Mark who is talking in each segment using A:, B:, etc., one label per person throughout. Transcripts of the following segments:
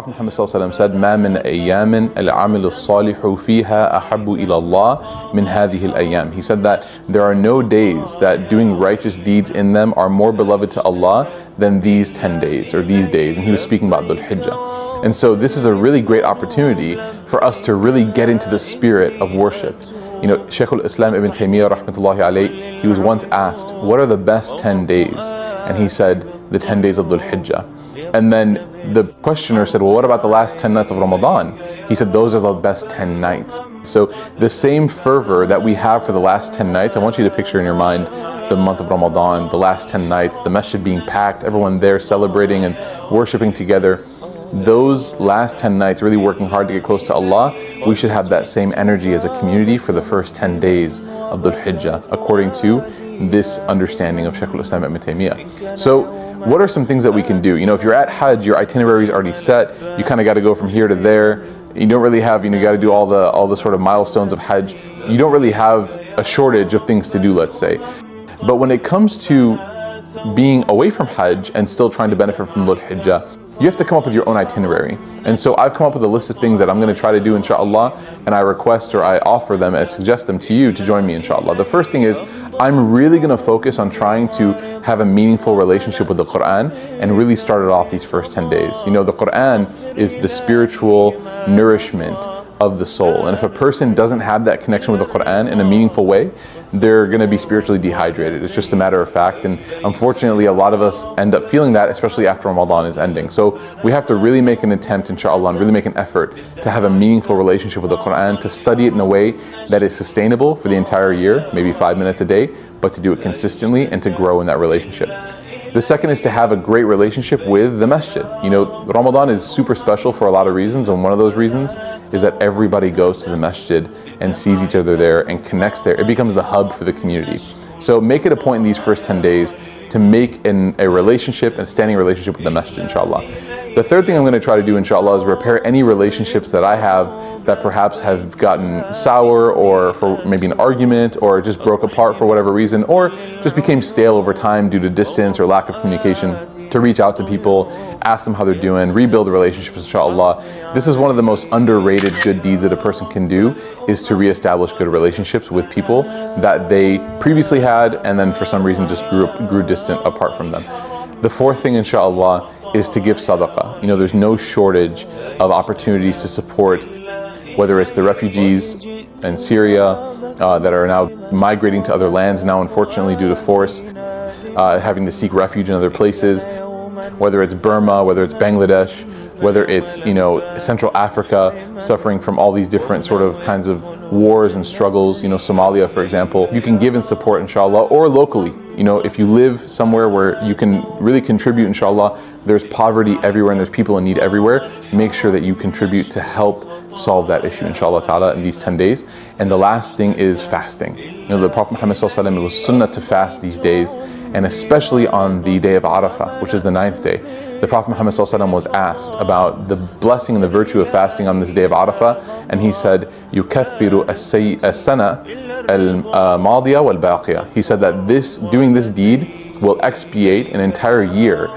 A: Prophet Muhammad said, مَا مِنْ أَيَّامٍ الْعَمِلُ الصَّالِحُ فِيهَا أَحَبُّ إِلَى اللَّهِ مِنْ هَذِهِ الْأَيَّامِ. He said that there are no days that doing righteous deeds in them are more beloved to Allah than these 10 days or these days. And he was speaking about Dhul Hijjah. And so this is a really great opportunity for us to really get into the spirit of worship. You know, Shaykh al-Islam Ibn Taymiyyah rahmatullahi alayhi, he was once asked, what are the best 10 days? And he said, the 10 days of Dhul Hijjah. And then the questioner said, well, what about the last 10 nights of Ramadan? He said, those are the best 10 nights. So the same fervor that we have for the last 10 nights, I want you to picture in your mind the month of Ramadan, the last 10 nights, the masjid being packed, everyone there celebrating and worshiping together. Those last 10 nights, really working hard to get close to Allah, we should have that same energy as a community for the first 10 days of Dhul Hijjah, according to this understanding of Shaykh al-Islam Ibn Taymiyyah. So what are some things that we can do? You know, if you're at Hajj, your itinerary is already set, you kind of got to go from here to there. You don't really have, you got to do all the sort of milestones of Hajj. You don't really have a shortage of things to do, let's say. But when it comes to being away from Hajj and still trying to benefit from Dhul Hijjah, you have to come up with your own itinerary. And so I've come up with a list of things that I'm going to try to do, inshallah, and I request or I offer them and suggest them to you to join me, inshallah. The first thing is, I'm really going to focus on trying to have a meaningful relationship with the Quran and really start it off these first 10 days. You know, the Quran is the spiritual nourishment of the soul. And if a person doesn't have that connection with the Quran in a meaningful way, they're going to be spiritually dehydrated. It's just a matter of fact. And unfortunately, a lot of us end up feeling that, especially after Ramadan is ending. So we have to really make an attempt, inshallah, and really make an effort to have a meaningful relationship with the Quran, to study it in a way that is sustainable for the entire year, maybe 5 minutes a day, but to do it consistently and to grow in that relationship. The second is to have a great relationship with the masjid. You know, Ramadan is super special for a lot of reasons, and one of those reasons is that everybody goes to the masjid and sees each other there and connects there. It becomes the hub for the community. So make it a point in these first 10 days to make a relationship, a standing relationship with the masjid, inshallah. The third thing I'm going to try to do, inshallah, is repair any relationships that I have that perhaps have gotten sour, or for maybe an argument, or just broke apart for whatever reason, or just became stale over time due to distance or lack of communication. To reach out to people, ask them how they're doing, rebuild relationships, inshallah. This is one of the most underrated good deeds that a person can do, is to reestablish good relationships with people that they previously had and then for some reason just grew distant apart from them. The fourth thing, inshallah, is to give sadaqah. You know, there's no shortage of opportunities to support, whether it's the refugees in Syria that are now migrating to other lands now, unfortunately, due to force, having to seek refuge in other places, whether it's Burma, whether it's Bangladesh, whether it's, you know, Central Africa, suffering from all these different sort of kinds of wars and struggles, you know, Somalia, for example. You can give and support, inshallah, or locally. You know, if you live somewhere where you can really contribute, inshallah, there's poverty everywhere and there's people in need everywhere, make sure that you contribute to help solve that issue, inshallah ta'ala, in these 10 days. And the last thing is fasting. You know, the Prophet Muhammad sallallahu alaihi wasallam, it was sunnah to fast these days, and especially on the day of Arafah, which is the 9th day. The Prophet Muhammad sallallahu alaihi wasallam was asked about the blessing and the virtue of fasting on this day of Arafah, and he said, يُكَفِّرُ السَّنَةَ الْمَاضِيَةَ وَالْبَاقِيَةَ. He said that doing this deed will expiate an entire year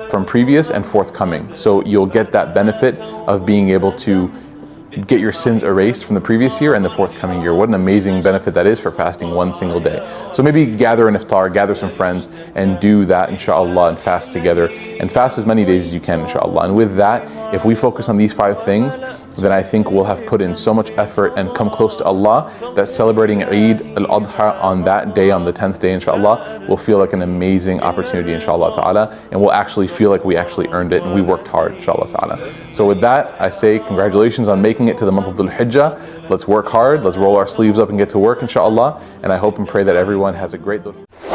A: from previous and forthcoming. So you'll get that benefit of being able to get your sins erased from the previous year and the forthcoming year. What an amazing benefit that is for fasting one single day. So maybe gather an iftar, gather some friends, and do that, inshallah, and fast together. And fast as many days as you can, inshallah. And with that, if we focus on these 5 things, then I think we'll have put in so much effort and come close to Allah that celebrating Eid al-Adha on that day, on the 10th day, inshallah, will feel like an amazing opportunity, inshallah ta'ala, and we'll actually feel like we actually earned it and we worked hard, inshallah ta'ala. So with that, I say congratulations on making it to the month of Dhul Hijjah. Let's work hard, let's roll our sleeves up and get to work, inshallah, and I hope and pray that everyone has a great Dhul Hijjah.